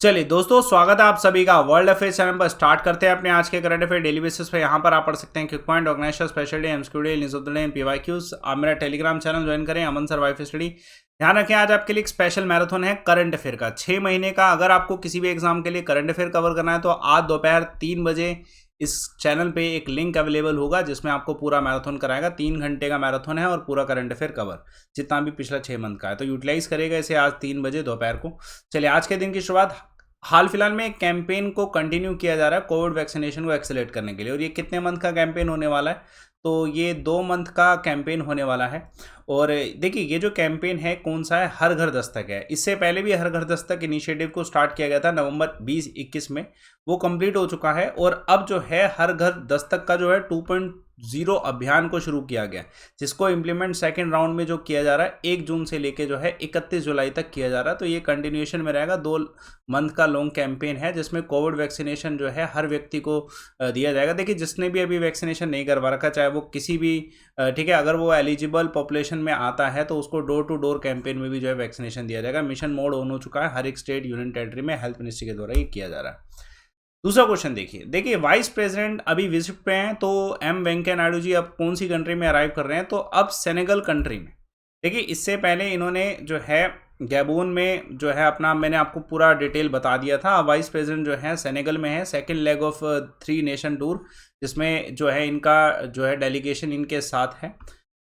चलिए दोस्तों, स्वागत है आप सभी का वर्ल्ड अफेयर्स चैनल पर। स्टार्ट करते हैं अपने आज के करंट अफेयर डेली बेसिस पे। यहाँ पर आप पढ़ सकते हैं quick point, organization, special day, MCQ day, news of the day, PYQs. आप मेरा टेलीग्राम चैनल ज्वाइन करें, अमन सर वाइफ स्टडी। ध्यान रखें, आज आपके लिए एक स्पेशल मैराथन है करंट अफेयर का 6 महीने का। अगर आपको किसी भी एग्जाम के लिए करंट अफेयर कवर करना है तो आज दोपहर 3 बजे इस चैनल पे एक लिंक अवेलेबल होगा जिसमें आपको पूरा मैराथन कराएगा। 3 घंटे का मैराथन है और पूरा करंट अफेयर कवर जितना भी पिछला 6 मंथ का है, तो यूटिलाइज करेगा इसे आज 3 बजे दोपहर को। चलिए, आज के दिन की शुरुआत हाल फिलहाल में एक कैंपेन को कंटिन्यू किया जा रहा है कोविड वैक्सीनेशन को एक्सेलरेट करने के लिए। और ये कितने मंथ का कैंपेन होने वाला है? तो ये 2 मंथ का कैंपेन होने वाला है। और देखिए, ये जो कैंपेन है कौन सा है? हर घर दस्तक है। इससे पहले भी हर घर दस्तक इनिशिएटिव को स्टार्ट किया गया था नवंबर 2021 में, वो कंप्लीट हो चुका है। और अब जो है हर घर दस्तक का जो है 2.0 अभियान को शुरू किया गया, जिसको इम्प्लीमेंट सेकेंड राउंड में जो किया जा रहा है 1 जून से लेके जो है 31 जुलाई तक किया जा रहा है। तो ये कंटिन्यूएशन में रहेगा। 2 मंथ का लॉन्ग कैंपेन है जिसमें कोविड वैक्सीनेशन जो है हर व्यक्ति को दिया जाएगा। देखिए, जिसने भी अभी वैक्सीनेशन नहीं करवा रखा, चाहे वो किसी भी ठीक है, अगर वो एलिजिबल पॉपुलेशन में आता है तो उसको डोर टू डोर कैंपेन में भी जो है वैक्सीनेशन दिया जाएगा। मिशन मोड ऑन हो चुका है हर एक स्टेट यूनियन टेरिटरी में, हेल्थ मिनिस्ट्री के द्वारा ये किया जा रहा है। दूसरा क्वेश्चन देखिए, वाइस प्रेसिडेंट अभी विजिट पे हैं, तो एम वेंकैया नायडू जी अब कौन सी कंट्री में अराइव कर रहे हैं? तो अब सेनेगल कंट्री में। देखिए, इससे पहले इन्होंने जो है गैबोन में जो है अपना, मैंने आपको पूरा डिटेल बता दिया था। वाइस प्रेसिडेंट जो है सेनेगल में है, second leg of 3 nation tour, जिसमें जो है इनका जो है डेलीगेशन इनके साथ है।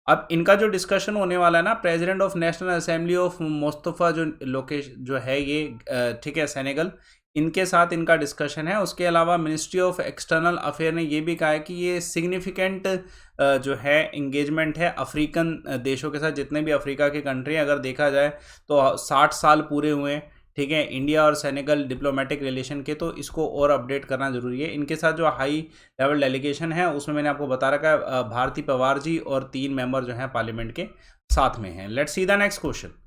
अब इनका जो डिस्कशन होने वाला है ना, president of national assembly of Mustafa जो लोकेश जो है ये ठीक है सेनेगल, इनके साथ इनका डिस्कशन है। उसके अलावा मिनिस्ट्री ऑफ एक्सटर्नल अफेयर ने ये भी कहा है कि ये सिग्निफिकेंट जो है इंगेजमेंट है अफ्रीकन देशों के साथ। जितने भी अफ्रीका की कंट्री अगर देखा जाए तो 60 साल पूरे हुए हैं, ठीक है, इंडिया और सेनेगल डिप्लोमेटिक रिलेशन के, तो इसको और अपडेट करना जरूरी है। इनके साथ जो हाई लेवल डेलीगेशन है उसमें मैंने आपको बता रखा है भारती पवार जी और 3 मेंबर जो हैं पार्लियामेंट के साथ में हैं। Let's see the next question.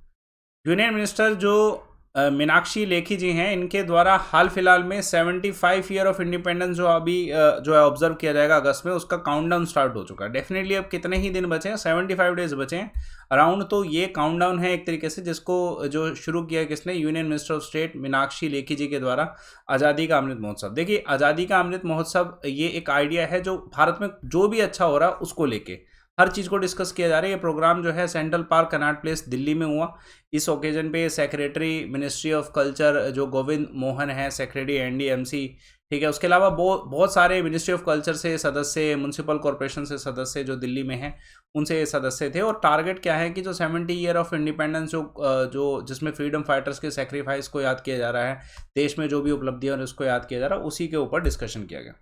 Union minister जो मीनाक्षी लेखी जी हैं, इनके द्वारा हाल फिलहाल में 75 ईयर ऑफ इंडिपेंडेंस जो अभी जो है ऑब्जर्व किया जाएगा अगस्त में, उसका काउंटडाउन स्टार्ट हो चुका है। डेफिनेटली अब कितने ही दिन बचे हैं? 75 डेज बचे हैं अराउंड। तो ये काउंटडाउन है एक तरीके से, जिसको जो शुरू किया किसने? Union minister of state Meenakshi Lekhi ji के द्वारा आज़ादी का अमृत महोत्सव। देखिए, आज़ादी का अमृत महोत्सव ये एक आइडिया है जो भारत में जो भी अच्छा हो रहा है उसको लेके हर चीज़ को डिस्कस किया जा रहा है। ये प्रोग्राम जो है central park Connaught place Delhi में हुआ। इस ओकेजन पे सेक्रेटरी मिनिस्ट्री ऑफ कल्चर जो गोविंद मोहन है, सेक्रेटरी एनडीएमसी, ठीक है, उसके अलावा बहुत सारे मिनिस्ट्री ऑफ कल्चर से सदस्य, म्यूनसिपल कॉरपोरेशन से सदस्य जो दिल्ली में हैं उनसे सदस्य थे। और टारगेट क्या है कि जो 70 ईयर ऑफ इंडिपेंडेंस जो जिसमें फ्रीडम फाइटर्स के सेक्रीफाइस को याद किया जा रहा है, देश में जो भी उपलब्धियां और उसको याद किया जा रहा है, उसी के ऊपर डिस्कशन किया गया।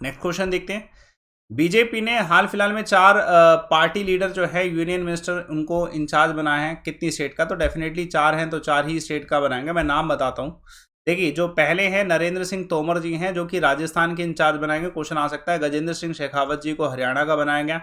नेक्स्ट क्वेश्चन देखते हैं। बीजेपी ने हाल फिलहाल में 4 पार्टी लीडर जो है यूनियन मिनिस्टर उनको इंचार्ज बनाए हैं। कितनी स्टेट का? तो डेफिनेटली 4 हैं, तो 4 ही स्टेट का बनाएंगे। मैं नाम बताता हूँ। देखिए, जो पहले हैं नरेंद्र सिंह तोमर जी हैं जो कि राजस्थान के इंचार्ज बनाएंगे, क्वेश्चन आ सकता है। गजेंद्र सिंह शेखावत जी को हरियाणा का बनाया गया।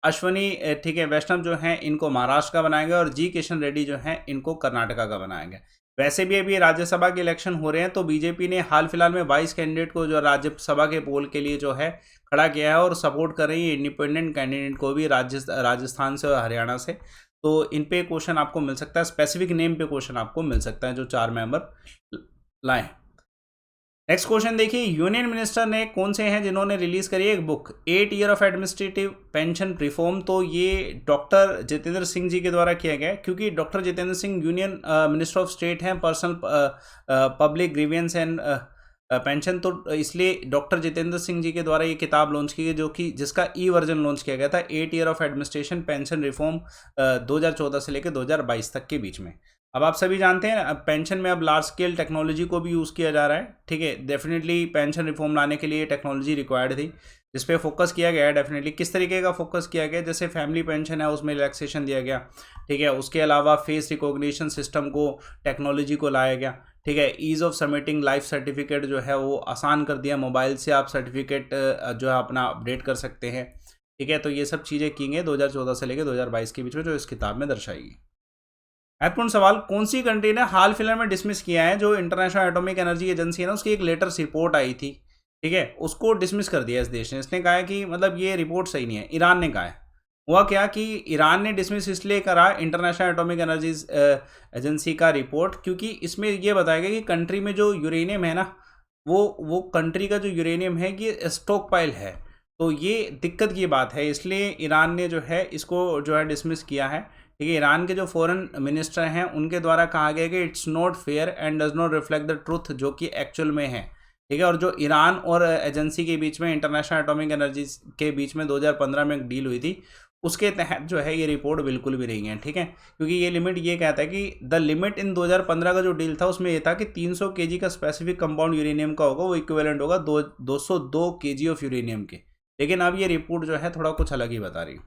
अश्वनी ठीक है वैष्णव जो हैं इनको महाराष्ट्र का बनाएंगे। और जी किशन रेड्डी जो हैं इनको कर्नाटका का बनाएंगे। वैसे भी अभी राज्यसभा के इलेक्शन हो रहे हैं, तो बीजेपी ने हाल फिलहाल में वाइस कैंडिडेट को जो राज्यसभा के पोल के लिए जो है खड़ा किया है और सपोर्ट कर रही है इंडिपेंडेंट कैंडिडेट को भी राजस्थान से और हरियाणा से। तो इन पे क्वेश्चन आपको मिल सकता है, स्पेसिफिक नेम पे क्वेश्चन आपको मिल सकता है जो 4 मेंबर लाए। नेक्स्ट क्वेश्चन देखिए, यूनियन मिनिस्टर ने कौन से हैं जिन्होंने रिलीज करी एक book 8 year of administrative pension reform? तो ये डॉक्टर जितेंद्र सिंह जी के द्वारा किया गया है, क्योंकि doctor Jitendra Singh union minister of state हैं personnel public grievances and pension. तो इसलिए डॉक्टर जितेंद्र सिंह जी के द्वारा ये किताब लॉन्च की गई, जो कि जिसका ई वर्जन लॉन्च किया गया था 8 year of administration pension reform 2014 से लेकर 2022 तक के बीच में। अब आप सभी जानते हैं पेंशन में अब लार्ज स्केल टेक्नोलॉजी को भी यूज़ किया जा रहा है, ठीक है। डेफिनेटली पेंशन रिफॉर्म लाने के लिए टेक्नोलॉजी रिक्वायर्ड थी, जिस पे फोकस किया गया है। डेफिनेटली किस तरीके का फोकस किया गया, जैसे फैमिली पेंशन है उसमें रिलैक्सेशन दिया गया, ठीक है। उसके अलावा फेस रिकॉग्निशन सिस्टम को टेक्नोलॉजी को लाया गया, ठीक है। Ease of submitting life certificate जो है वो आसान कर दिया, मोबाइल से आप सर्टिफिकेट जो है अपना अपडेट कर सकते हैं, ठीक है। तो ये सब चीज़ें की गई 2014 से लेकर 2022 के बीच में, जो इस किताब में दर्शाई गई। महत्वपूर्ण सवाल, कौन सी कंट्री ने हाल फिलहाल में डिसमिस किया है? जो इंटरनेशनल एटॉमिक एनर्जी एजेंसी है ना, उसकी एक लेटर्स रिपोर्ट आई थी, ठीक है, उसको डिसमिस कर दिया इस देश ने। इसने कहा है कि मतलब ये रिपोर्ट सही नहीं है। ईरान ने कहा है, हुआ क्या कि ईरान ने डिसमिस इसलिए करा इंटरनेशनल एटॉमिक एनर्जी एजेंसी का रिपोर्ट, क्योंकि इसमें ये बताया गया कि कंट्री में जो यूरेनियम है ना, वो कंट्री का जो यूरेनियम है ये स्टॉक पाइल है। तो ये दिक्कत की बात है, इसलिए ईरान ने जो है इसको जो है डिसमिस किया है। ठीक है, ईरान के जो फॉरेन मिनिस्टर हैं उनके द्वारा कहा गया कि it's not fair and does not reflect the truth, जो कि एक्चुअल में है। ठीक है, और जो ईरान और एजेंसी के बीच में, इंटरनेशनल एटॉमिक एनर्जी के बीच में 2015 में एक डील हुई थी, उसके तहत जो है ये रिपोर्ट बिल्कुल भी नहीं है। ठीक है, क्योंकि ये लिमिट ये कहता है कि द लिमिट इन 2015 का जो डील था उसमें ये था कि 300 केजी का स्पेसिफिक कंपाउंड यूरेनियम का होगा, वो इक्विवेलेंट होगा 202 केजी ऑफ यूरेनियम के। लेकिन अब ये रिपोर्ट जो है थोड़ा कुछ अलग ही बता रही है।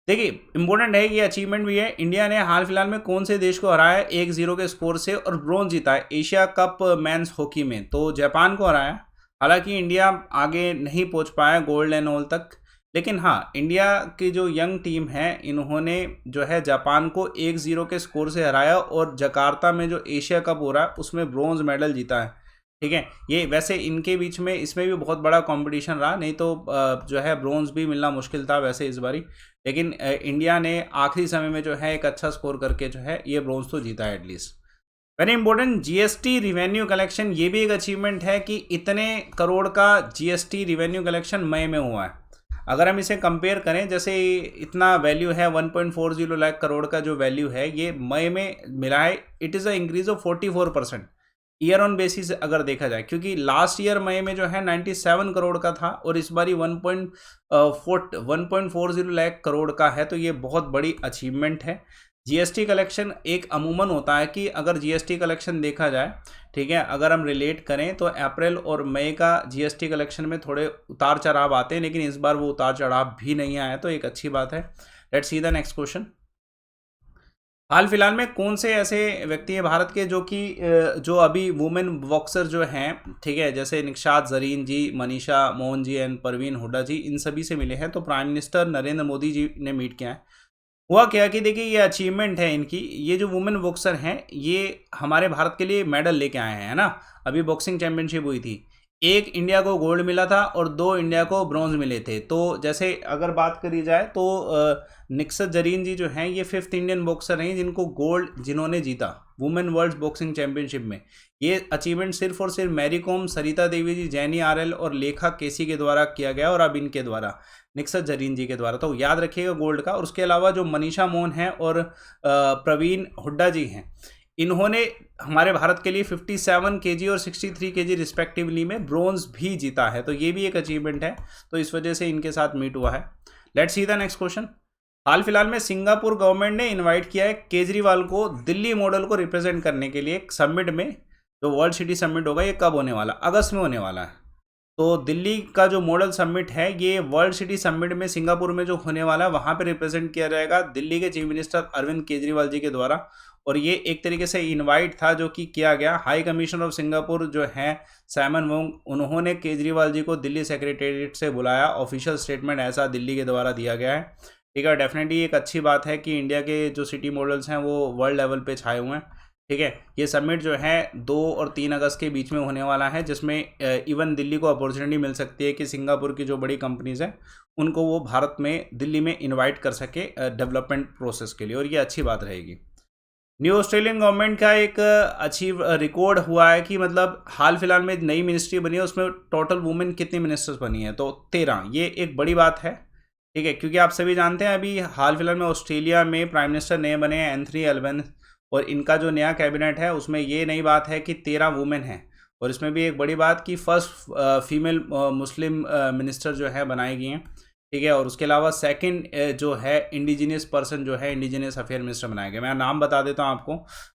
देखिए, इंपॉर्टेंट है कि अचीवमेंट भी है। इंडिया ने हाल फिलहाल में कौन से देश को हराया 1-0 के स्कोर से और ब्रॉन्ज जीता है एशिया कप मेंस हॉकी में? तो जापान को हराया। हालांकि इंडिया आगे नहीं पहुंच पाया गोल्ड एंड ऑल तक, लेकिन हाँ, इंडिया की जो यंग टीम है इन्होंने जो है जापान को 1-0 के स्कोर से हराया और जकार्ता में जो एशिया कप हो रहा है उसमें ब्रॉन्ज मेडल जीता है। ठीक है, ये वैसे इनके बीच में इसमें भी बहुत बड़ा कंपटीशन रहा, नहीं तो जो है ब्रॉन्ज भी मिलना मुश्किल था वैसे इस बारी। लेकिन इंडिया ने आखिरी समय में जो है एक अच्छा स्कोर करके जो है ये ब्रॉन्ज तो जीता है at least. Very important, GST revenue collection, ये भी एक अचीवमेंट है कि इतने करोड़ का जीएसटी रिवेन्यू कलेक्शन मई में हुआ है। अगर हम इसे कंपेयर करें, जैसे इतना वैल्यू है 1.40 लाख करोड़ का जो वैल्यू है ये मई में मिला है, it is a increase of 44% year on basis अगर देखा जाए, क्योंकि लास्ट ईयर मई में जो है 97 करोड़ का था और इस बारी 1.40 लाख करोड़ का है। तो ये बहुत बड़ी अचीवमेंट है। जीएसटी कलेक्शन एक अमूमन होता है कि अगर जीएसटी कलेक्शन देखा जाए, ठीक है, अगर हम रिलेट करें तो अप्रैल और मई का जीएसटी कलेक्शन में थोड़े उतार चढ़ाव आते हैं, लेकिन इस बार वो उतार चढ़ाव भी नहीं आया, तो एक अच्छी बात है। Let's see the next question. हाल फिलहाल में कौन से ऐसे व्यक्ति हैं भारत के जो कि जो अभी वुमेन बॉक्सर जो हैं, ठीक है, जैसे निक्षात जरीन जी, मनीषा मोहन जी एंड परवीन हुड्डा जी, इन सभी से मिले हैं? तो प्राइम मिनिस्टर नरेंद्र मोदी जी ने मीट किया है। हुआ क्या कि देखिए, ये अचीवमेंट है इनकी, ये जो वुमेन बॉक्सर हैं ये हमारे भारत के लिए मेडल लेके आए हैं, है ना। अभी बॉक्सिंग चैंपियनशिप हुई थी, एक इंडिया को गोल्ड मिला था और 2 इंडिया को ब्रॉन्ज मिले थे। तो जैसे अगर बात करी जाए तो निक्षत जरीन जी जो हैं ये 5th इंडियन बॉक्सर हैं जिनको गोल्ड जिन्होंने जीता वुमेन वर्ल्ड बॉक्सिंग चैंपियनशिप में। ये अचीवमेंट सिर्फ और सिर्फ मैरी कॉम, सरिता देवी जी, जैनी आरएल और लेखा केसी के द्वारा किया गया और अब इनके द्वारा, निक्षत जरीन जी के द्वारा। तो याद रखिएगा गोल्ड का। और उसके अलावा जो मनीषा मोहन हैं और प्रवीण हुड्डा जी हैं, इन्होंने हमारे भारत के लिए 57 केजी और 63 केजी रिस्पेक्टिवली में ब्रोंज भी जीता है। तो ये भी एक अचीवमेंट है, तो इस वजह से इनके साथ मीट हुआ है। Let's see the next question. हाल फिलहाल में सिंगापुर गवर्नमेंट ने इनवाइट किया है केजरीवाल को दिल्ली मॉडल को रिप्रेजेंट करने के लिए एक समिट में। जो वर्ल्ड सिटी समिट होगा ये कब होने वाला? अगस्त में होने वाला है। तो दिल्ली का जो मॉडल समिट है ये वर्ल्ड सिटी समिट में सिंगापुर में जो होने वाला है वहाँ पे रिप्रेजेंट किया जाएगा दिल्ली के चीफ मिनिस्टर अरविंद केजरीवाल जी के द्वारा। और ये एक तरीके से इनवाइट था जो कि किया गया। हाई कमिश्नर ऑफ सिंगापुर जो है सैमन वोंग, उन्होंने केजरीवाल जी को दिल्ली सेक्रेटेरिएट से बुलाया। ऑफिशियल स्टेटमेंट ऐसा दिल्ली के द्वारा दिया गया है। ठीक है, डेफिनेटली एक अच्छी बात है कि इंडिया के जो सिटी मॉडल्स हैं वो वर्ल्ड लेवल पे छाए हुए हैं। ठीक है, ये समिट जो है 2 और 3 अगस्त के बीच में होने वाला है, जिसमें इवन दिल्ली को अपॉर्चुनिटी मिल सकती है कि सिंगापुर की जो बड़ी कंपनीज हैं उनको वो भारत में, दिल्ली में इनवाइट कर सके डेवलपमेंट प्रोसेस के लिए, और ये अच्छी बात रहेगी। न्यू ऑस्ट्रेलियन गवर्नमेंट का एक अचीव रिकॉर्ड हुआ है कि मतलब हाल फिलहाल में नई मिनिस्ट्री बनी है, उसमें टोटल वुमेन कितनी मिनिस्टर्स बनी है? तो 13। ये एक बड़ी बात है। ठीक है, क्योंकि आप सभी जानते हैं अभी हाल फिलहाल में ऑस्ट्रेलिया में प्राइम मिनिस्टर नए बने हैं एंथनी एल्बनीज़, और इनका जो नया कैबिनेट है उसमें ये नई बात है कि 13 वुमेन हैं। और इसमें भी एक बड़ी बात कि फर्स्ट फीमेल मुस्लिम मिनिस्टर जो है बनाई गई हैं। ठीक है, और उसके अलावा सेकंड जो है इंडिजिनियस पर्सन जो है इंडिजिनियस अफेयर मिनिस्टर बनाया गया। मैं नाम बता देता हूँ आपको।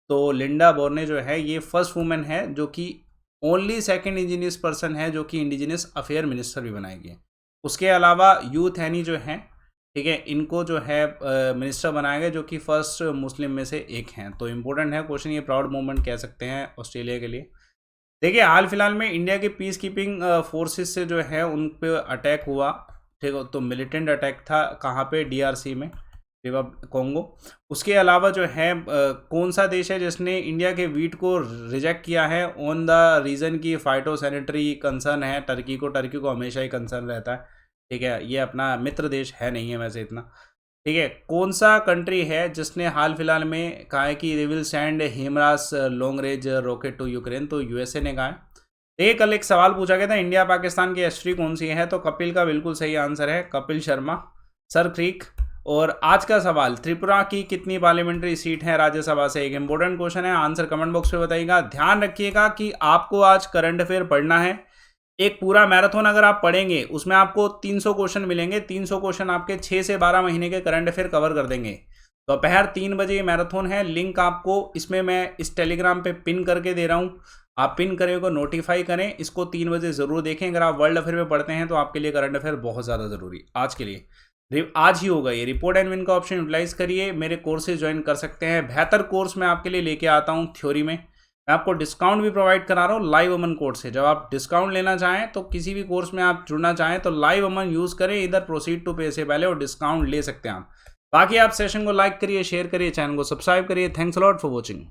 तो लिंडा बोर्ने जो है ये फर्स्ट वुमेन है जो कि ओनली सेकंड इंडिजिनियस पर्सन है जो कि इंडिजिनियस अफेयर मिनिस्टर भी बनाई गई है। उसके अलावा यूथ हैनी जो है, ठीक है, इनको जो है मिनिस्टर बनाया गया जो कि फर्स्ट मुस्लिम में से एक हैं। तो इम्पोर्टेंट है क्वेश्चन, ये प्राउड मोमेंट कह सकते हैं ऑस्ट्रेलिया के लिए। देखिए, हाल फिलहाल में इंडिया के पीस कीपिंग फोर्सेस से जो है उन पर अटैक हुआ। ठीक है, तो मिलिटेंट अटैक था कहाँ पे? डीआरसी में, कॉन्गो। उसके अलावा जो है कौन सा देश है जिसने इंडिया के वीट को रिजेक्ट किया है ऑन द रीज़न की फाइटो सैनिटरी कंसर्न है टर्की को? टर्की को हमेशा ही कंसर्न रहता है। ठीक है, ये अपना मित्र देश है नहीं है वैसे इतना। ठीक है, कौन सा कंट्री है जिसने हाल फिलहाल में कहा है कि they will send HIMARS long range rocket to Ukraine? तो यूएसए ने कहा है। देखिए, कल एक सवाल पूछा गया था इंडिया पाकिस्तान की हिस्ट्री कौन सी है, तो कपिल का बिल्कुल सही आंसर है, कपिल शर्मा, सर क्रीक। और आज का सवाल, त्रिपुरा की कितनी पार्लियामेंट्री सीट है राज्यसभा से? एक इंपॉर्टेंट क्वेश्चन है, आंसर कमेंट बॉक्स में बताइएगा। ध्यान रखिएगा कि आपको आज करंट अफेयर पढ़ना है। एक पूरा मैराथन अगर आप पढ़ेंगे उसमें आपको 300 क्वेश्चन मिलेंगे। 300 क्वेश्चन आपके 6 से 12 महीने के करंट अफेयर कवर कर देंगे। दोपहर 3 बजे ये मैराथन है। लिंक आपको इसमें मैं इस टेलीग्राम पे पिन करके दे रहा हूँ, आप पिन करें को नोटिफाई करें। इसको 3 बजे ज़रूर देखें। अगर आप वर्ल्ड अफेयर में पढ़ते हैं तो आपके लिए करंट अफेयर बहुत ज़्यादा ज़रूरी आज के लिए। आज ही होगा ये। रिपोर्ट एंड विन का ऑप्शन यूटिलाइज करिए। मेरे कोर्सेज ज्वाइन कर सकते हैं। बेहतर कोर्स मैं आपके लिए लेके आता हूँ थ्योरी में। मैं आपको डिस्काउंट भी प्रोवाइड करा रहा हूँ लाइव अमन कोर्स से। जब आप डिस्काउंट लेना चाहें तो किसी भी कोर्स में आप जुड़ना चाहें तो लाइव अमन यूज़ करें, इधर प्रोसीड टू पे से पहले और डिस्काउंट ले सकते हैं आप। बाकी आप सेशन को लाइक करिए, शेयर करिए, चैनल को सब्सक्राइब करिए। Thanks a lot for watching.